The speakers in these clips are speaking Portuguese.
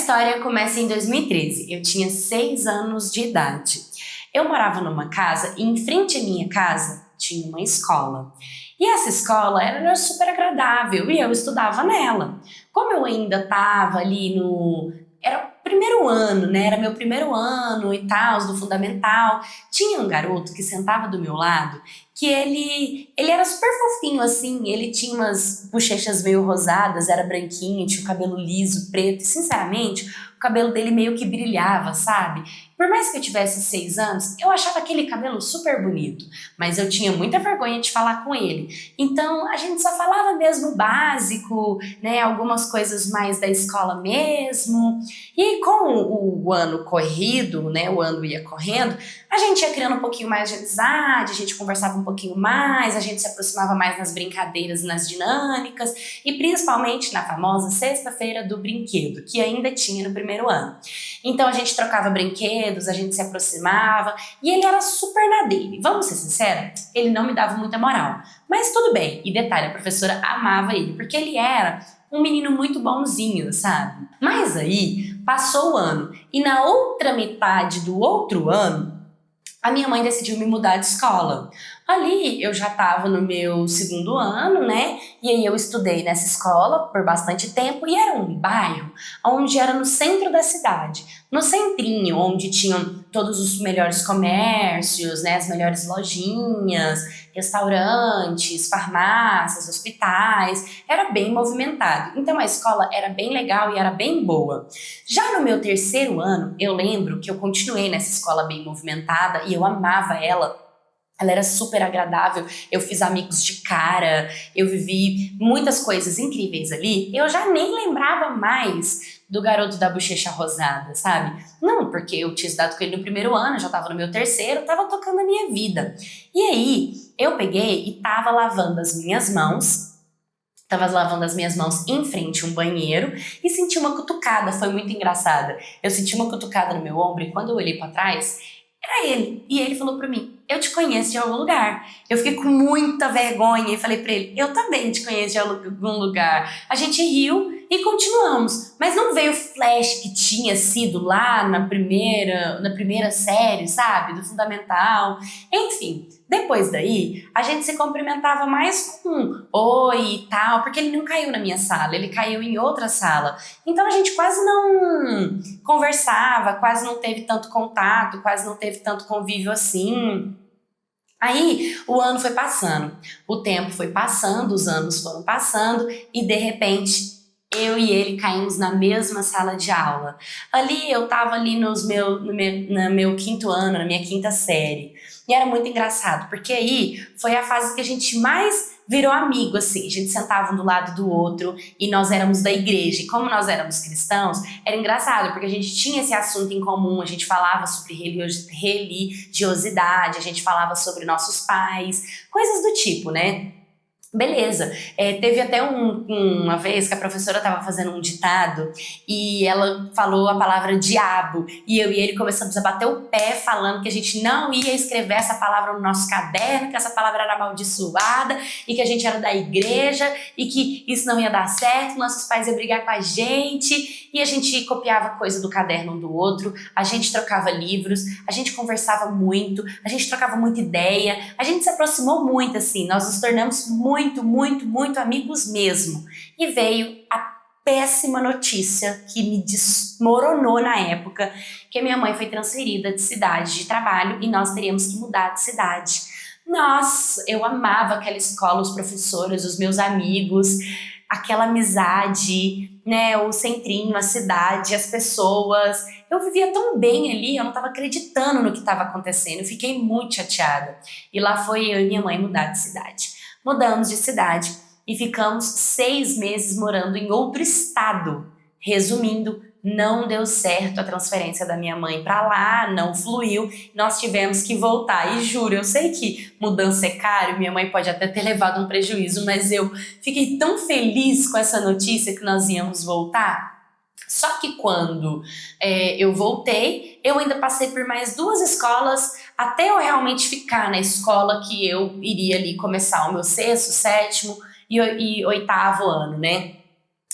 história começa em 2013. Eu tinha 6 anos de idade. Eu morava numa casa e em frente à minha casa tinha uma escola. E essa escola era super agradável e eu estudava nela. Como eu ainda estava ali no... Era o primeiro ano, né? Era meu primeiro ano e tal, do fundamental. Tinha um garoto que sentava do meu lado que ele era super fofinho, assim. Ele tinha umas bochechas meio rosadas, era branquinho, tinha o cabelo liso, preto. E, sinceramente, o cabelo dele meio que brilhava, sabe? Por mais que eu tivesse 6 anos, eu achava aquele cabelo super bonito. Mas eu tinha muita vergonha de falar com ele. Então, a gente só falava mesmo o básico, né? Algumas coisas mais da escola mesmo. E com o ano corrido, né? O ano ia correndo, a gente ia criando um pouquinho mais de amizade, a gente conversava um pouquinho mais, a gente se aproximava mais nas brincadeiras, nas dinâmicas e principalmente na famosa sexta-feira do brinquedo, que ainda tinha no primeiro ano. Então a gente trocava brinquedos, a gente se aproximava e ele era super na dele. Vamos ser sinceros, ele não me dava muita moral. Mas tudo bem. E detalhe, a professora amava ele, porque ele era um menino muito bonzinho, sabe? Mas aí passou o ano e na outra metade do outro ano, a minha mãe decidiu me mudar de escola. Ali eu já estava no meu segundo ano, né? E aí eu estudei nessa escola por bastante tempo e era um bairro onde era no centro da cidade, no centrinho, onde tinham todos os melhores comércios, né? As melhores lojinhas, restaurantes, farmácias, hospitais. Era bem movimentado. Então a escola era bem legal e era bem boa. Já no meu terceiro ano, eu lembro que eu continuei nessa escola bem movimentada e eu amava ela. Ela era super agradável, eu fiz amigos de cara, eu vivi muitas coisas incríveis ali. Eu já nem lembrava mais do garoto da bochecha rosada, sabe? Não, porque eu tinha estudado com ele no primeiro ano, eu já tava no meu terceiro, tava tocando a minha vida. E aí, eu peguei e tava lavando as minhas mãos. Tava lavando as minhas mãos em frente a um banheiro e senti uma cutucada, foi muito engraçada. Eu senti uma cutucada no meu ombro e quando eu olhei pra trás, era ele. E ele falou pra mim, eu te conheço de algum lugar. Eu fiquei com muita vergonha e falei pra ele, eu também te conheço de algum lugar. A gente riu e continuamos. Mas não veio o flash que tinha sido lá na primeira série, sabe? Do fundamental. Enfim, depois daí, a gente se cumprimentava mais com oi e tal, porque ele não caiu na minha sala, ele caiu em outra sala. Então a gente quase não conversava, quase não teve tanto contato, quase não teve tanto convívio assim. Aí o ano foi passando, o tempo foi passando, os anos foram passando e de repente eu e ele caímos na mesma sala de aula. Ali eu tava ali no meu quinto ano, na minha quinta série. E era muito engraçado, porque aí foi a fase que a gente mais virou amigo, assim. A gente sentava um do lado do outro e nós éramos da igreja. E como nós éramos cristãos, era engraçado, porque a gente tinha esse assunto em comum. A gente falava sobre religiosidade, a gente falava sobre nossos pais, coisas do tipo, né? Beleza. Teve até uma vez que a professora estava fazendo um ditado e ela falou a palavra diabo e eu e ele começamos a bater o pé falando que a gente não ia escrever essa palavra no nosso caderno, que essa palavra era amaldiçoada e que a gente era da igreja e que isso não ia dar certo, nossos pais iam brigar com a gente e a gente copiava coisa do caderno um do outro, a gente trocava livros, a gente conversava muito, a gente trocava muita ideia, a gente se aproximou muito, assim, nós nos tornamos muito amigos mesmo. E veio a péssima notícia que me desmoronou na época, que a minha mãe foi transferida de cidade de trabalho e nós teríamos que mudar de cidade. Nossa, eu amava aquela escola, os professores, os meus amigos, aquela amizade, né, o centrinho, a cidade, as pessoas. Eu vivia tão bem ali, eu não estava acreditando no que estava acontecendo, eu fiquei muito chateada. E lá foi eu e minha mãe mudar de cidade. Mudamos de cidade e ficamos 6 meses morando em outro estado. Resumindo, não deu certo a transferência da minha mãe para lá, não fluiu, nós tivemos que voltar. E juro, eu sei que mudança é caro, minha mãe pode até ter levado um prejuízo, mas eu fiquei tão feliz com essa notícia que nós íamos voltar. Só que quando eu voltei, eu ainda passei por mais 2 escolas até eu realmente ficar na escola que eu iria ali começar o meu 6º, 7º e 8º ano, né?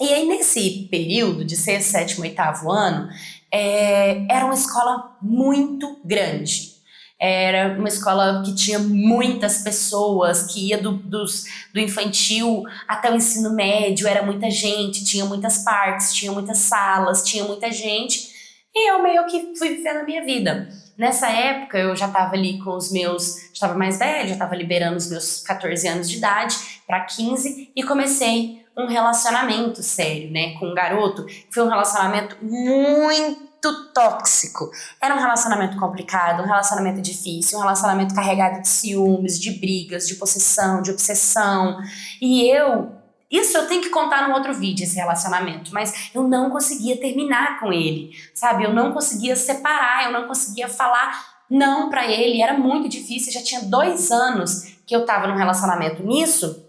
E aí, nesse período de sexto, sétimo, oitavo ano, era uma escola muito grande. Era uma escola que tinha muitas pessoas, que ia do infantil até o ensino médio, era muita gente, tinha muitas partes, tinha muitas salas, tinha muita gente, e eu meio que fui vivendo a minha vida. Nessa época, eu já estava ali com os meus, já estava mais velha, já estava liberando os meus 14 anos de idade para 15 e comecei um relacionamento sério, né, com um garoto. Foi um relacionamento muito tóxico. Era um relacionamento complicado, um relacionamento difícil, um relacionamento carregado de ciúmes, de brigas, de possessão, de obsessão. Isso eu tenho que contar no outro vídeo, esse relacionamento, mas eu não conseguia terminar com ele, sabe? Eu não conseguia separar, eu não conseguia falar não pra ele, era muito difícil. Já tinha 2 anos que eu tava num relacionamento nisso.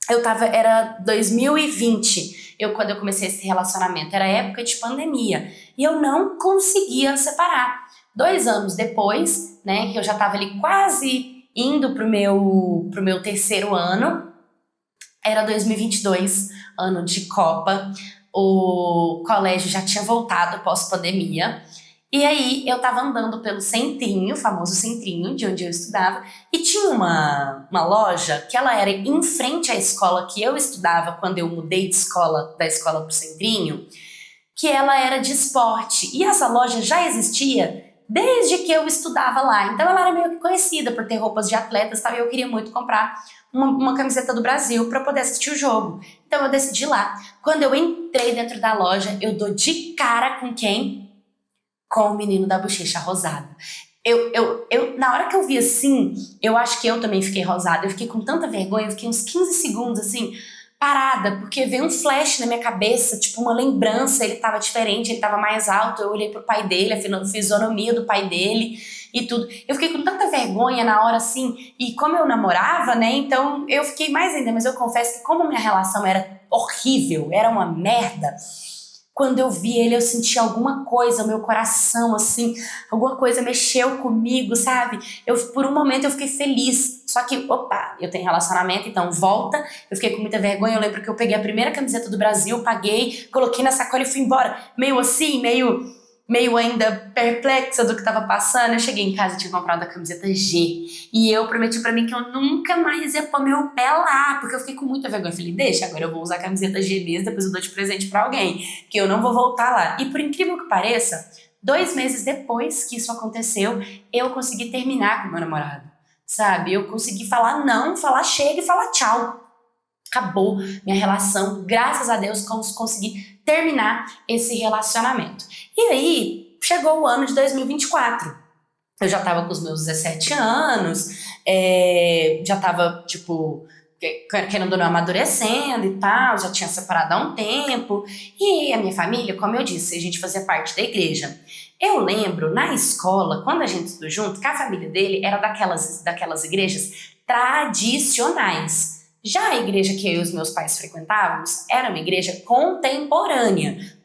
Era 2020, quando eu comecei esse relacionamento, era época de pandemia, e eu não conseguia separar. 2 anos depois, né, que eu já tava ali quase indo pro meu terceiro ano, era 2022, ano de Copa, o colégio já tinha voltado pós-pandemia, e aí eu tava andando pelo centrinho, o famoso centrinho de onde eu estudava, e tinha uma loja que ela era em frente à escola que eu estudava quando eu mudei da escola pro centrinho, que ela era de esporte, e essa loja já existia desde que eu estudava lá, então ela era meio que conhecida por ter roupas de atletas, e eu queria muito comprar uma camiseta do Brasil para poder assistir o jogo. Então eu decidi ir lá. Quando eu entrei dentro da loja, eu dou de cara com quem? Com o menino da bochecha rosada. Na hora que eu vi assim, eu acho que eu também fiquei rosada. Eu fiquei com tanta vergonha, eu fiquei uns 15 segundos assim, parada, porque veio um flash na minha cabeça, tipo uma lembrança. Ele tava diferente, ele tava mais alto. Eu olhei pro pai dele, a fisionomia do pai dele e tudo. Eu fiquei com tanta vergonha na hora assim, e como eu namorava, né, então eu fiquei mais ainda, mas eu confesso que como minha relação era horrível, era uma merda, quando eu vi ele eu senti alguma coisa, o meu coração assim, alguma coisa mexeu comigo, sabe? Por um momento eu fiquei feliz, só que, opa, eu tenho relacionamento, então volta. Eu fiquei com muita vergonha, eu lembro que eu peguei a primeira camiseta do Brasil, paguei, coloquei na sacola e fui embora, meio assim, meio ainda perplexa do que tava passando. Eu cheguei em casa e tinha comprado a camiseta G. E eu prometi pra mim que eu nunca mais ia pôr meu pé lá, porque eu fiquei com muita vergonha. Eu falei, deixa, agora eu vou usar a camiseta G mesmo, depois eu dou de presente pra alguém, que eu não vou voltar lá. E por incrível que pareça, 2 meses depois que isso aconteceu, eu consegui terminar com meu namorado, sabe? Eu consegui falar não, falar chega e falar tchau. Acabou minha relação, graças a Deus consegui terminar esse relacionamento. E aí, chegou o ano de 2024. Eu já tava com os meus 17 anos, já tava, tipo, querendo ou não, amadurecendo e tal, já tinha separado há um tempo. E a minha família, como eu disse, a gente fazia parte da igreja. Eu lembro, na escola, quando a gente estudou junto, que a família dele era daquelas igrejas tradicionais. Já a igreja que eu e os meus pais frequentávamos era uma igreja contemporânea.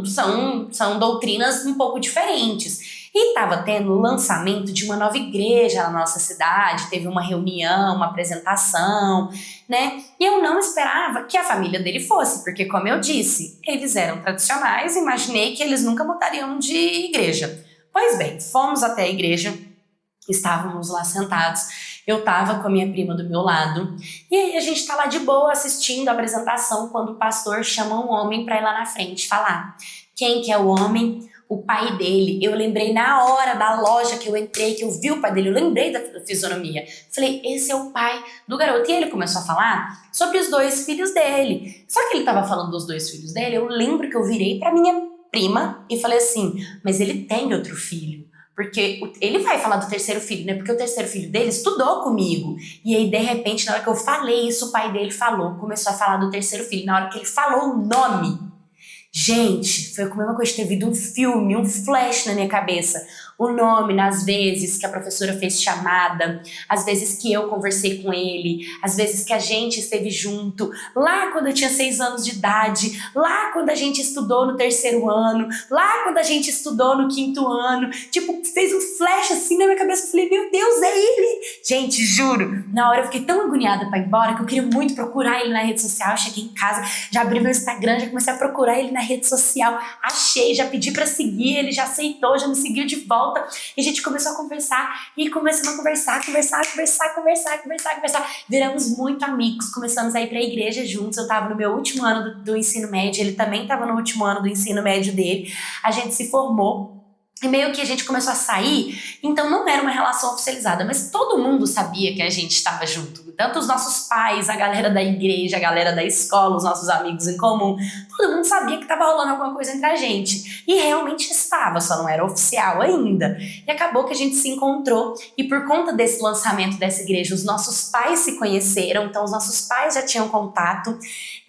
São doutrinas um pouco diferentes. E estava tendo o lançamento de uma nova igreja na nossa cidade, teve uma reunião, uma apresentação, né? E eu não esperava que a família dele fosse, porque, como eu disse, eles eram tradicionais, imaginei que eles nunca mudariam de igreja. Pois bem, fomos até a igreja, estávamos lá sentados. Eu tava com a minha prima do meu lado, e aí a gente tá lá de boa assistindo a apresentação quando o pastor chama um homem pra ir lá na frente falar. Quem que é o homem? O pai dele. Eu lembrei na hora da loja que eu entrei, que eu vi o pai dele, eu lembrei da fisionomia. Falei, esse é o pai do garoto. E ele começou a falar sobre os 2 filhos dele. Só que ele tava falando dos 2 filhos dele, eu lembro que eu virei pra minha prima e falei assim, mas ele tem outro filho. Porque ele vai falar do terceiro filho, né? Porque o terceiro filho dele estudou comigo. E aí, de repente, na hora que eu falei isso, o pai dele começou a falar do terceiro filho. Na hora que ele falou o nome, gente, foi a mesma coisa de ter vindo um filme, um flash na minha cabeça. o nome nas vezes que a professora fez chamada, as vezes que eu conversei com ele, as vezes que a gente esteve junto, lá quando eu tinha 6 anos de idade, lá quando a gente estudou no 3º ano, lá quando a gente estudou no 5º ano. Tipo, fez um flash assim na minha cabeça. Eu falei, meu Deus, é ele! Gente, juro, na hora eu fiquei tão agoniada pra ir embora que eu queria muito procurar ele na rede social. Eu cheguei em casa, já abri meu Instagram, já comecei a procurar ele na rede social. Achei, já pedi pra seguir, ele já aceitou, já me seguiu de volta. E a gente começou a conversar, e começamos a conversar. Viramos muito amigos, começamos a ir pra igreja juntos. Eu tava no meu último ano do ensino médio, ele também tava no último ano do ensino médio dele. A gente se formou. E meio que a gente começou a sair, então não era uma relação oficializada, mas todo mundo sabia que a gente estava junto. Tanto os nossos pais, a galera da igreja, a galera da escola, os nossos amigos em comum, todo mundo sabia que estava rolando alguma coisa entre a gente. E realmente estava, só não era oficial ainda. E acabou que a gente se encontrou, e por conta desse lançamento dessa igreja, os nossos pais se conheceram, então os nossos pais já tinham contato.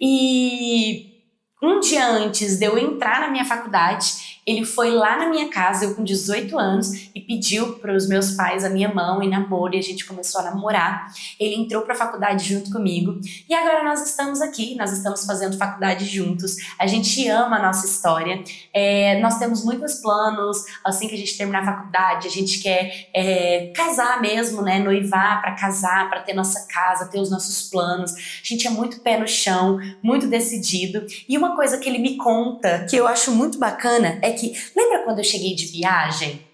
E um dia antes de eu entrar na minha faculdade, ele foi lá na minha casa, eu com 18 anos, e pediu para os meus pais a minha mão em namoro, e a gente começou a namorar. Ele entrou para a faculdade junto comigo, e agora nós estamos aqui, nós estamos fazendo faculdade juntos. A gente ama a nossa história, nós temos muitos planos. Assim que a gente terminar a faculdade, a gente quer casar mesmo, né? Noivar para casar, para ter nossa casa, ter os nossos planos. A gente é muito pé no chão, muito decidido. E uma coisa que ele me conta, que eu acho muito bacana, é que, lembra quando eu cheguei de viagem?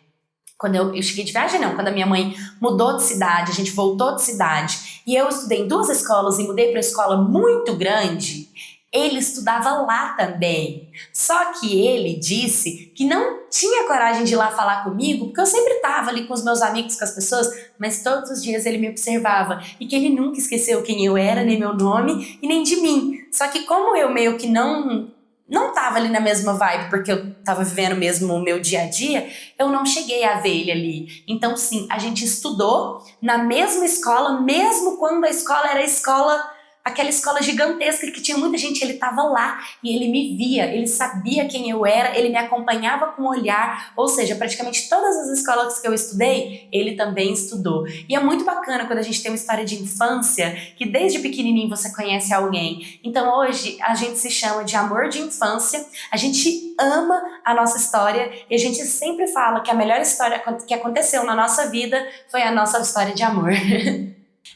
Quando eu cheguei de viagem, não, quando a minha mãe mudou de cidade, a gente voltou de cidade, e eu estudei em 2 escolas e mudei para uma escola muito grande. Ele estudava lá também, só que ele disse que não tinha coragem de ir lá falar comigo, porque eu sempre estava ali com os meus amigos, com as pessoas, mas todos os dias ele me observava, e que ele nunca esqueceu quem eu era, nem meu nome, e nem de mim. Só que como eu meio que não tava ali na mesma vibe, porque eu tava vivendo mesmo o meu dia a dia, eu não cheguei a ver ele ali. Então sim, a gente estudou na mesma escola, mesmo quando a escola era aquela escola gigantesca que tinha muita gente. Ele tava lá e ele me via, ele sabia quem eu era, ele me acompanhava com o olhar, ou seja, praticamente todas as escolas que eu estudei, ele também estudou. E é muito bacana quando a gente tem uma história de infância, que desde pequenininho você conhece alguém. Então hoje a gente se chama de amor de infância, a gente ama a nossa história, e a gente sempre fala que a melhor história que aconteceu na nossa vida foi a nossa história de amor.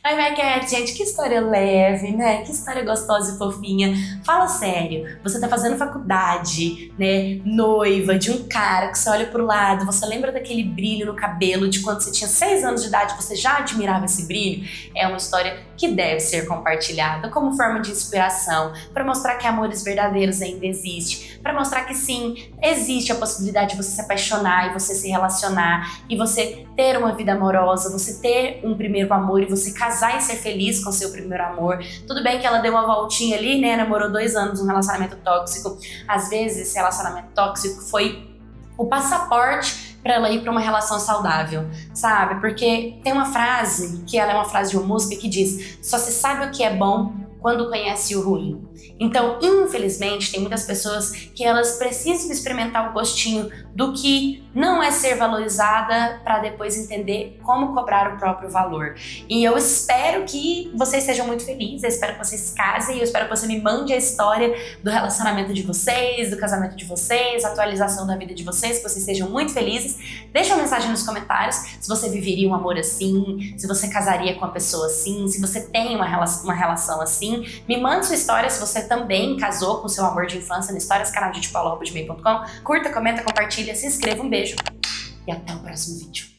Ai, Maquete, gente, que história leve, né? Que história gostosa e fofinha. Fala sério, você tá fazendo faculdade, né? Noiva de um cara que você olha pro lado, você lembra daquele brilho no cabelo de quando você tinha 6 anos de idade, você já admirava esse brilho? É uma história que deve ser compartilhada como forma de inspiração, para mostrar que amores verdadeiros ainda existem, para mostrar que sim, existe a possibilidade de você se apaixonar e você se relacionar, e você ter uma vida amorosa, você ter um primeiro amor e você casar e ser feliz com seu primeiro amor. Tudo bem que ela deu uma voltinha ali, né? Namorou 2 anos num relacionamento tóxico. Às vezes esse relacionamento tóxico foi o passaporte para ela ir para uma relação saudável, sabe? Porque tem uma frase, que ela é uma frase de uma música, que diz: só se sabe o que é bom quando conhece o ruim. Então, infelizmente, tem muitas pessoas que elas precisam experimentar o gostinho do que não é ser valorizada, para depois entender como cobrar o próprio valor. E eu espero que vocês sejam muito felizes, eu espero que vocês se casem, eu espero que você me mande a história do relacionamento de vocês, do casamento de vocês, a atualização da vida de vocês, que vocês sejam muito felizes. Deixa uma mensagem nos comentários se você viveria um amor assim, se você casaria com uma pessoa assim, se você tem uma relação assim. Me manda sua história se você também casou com seu amor de infância no historiascanaldetipaulo@gmail.com. Curta, comenta, compartilha, se inscreva. Um beijo e até o próximo vídeo.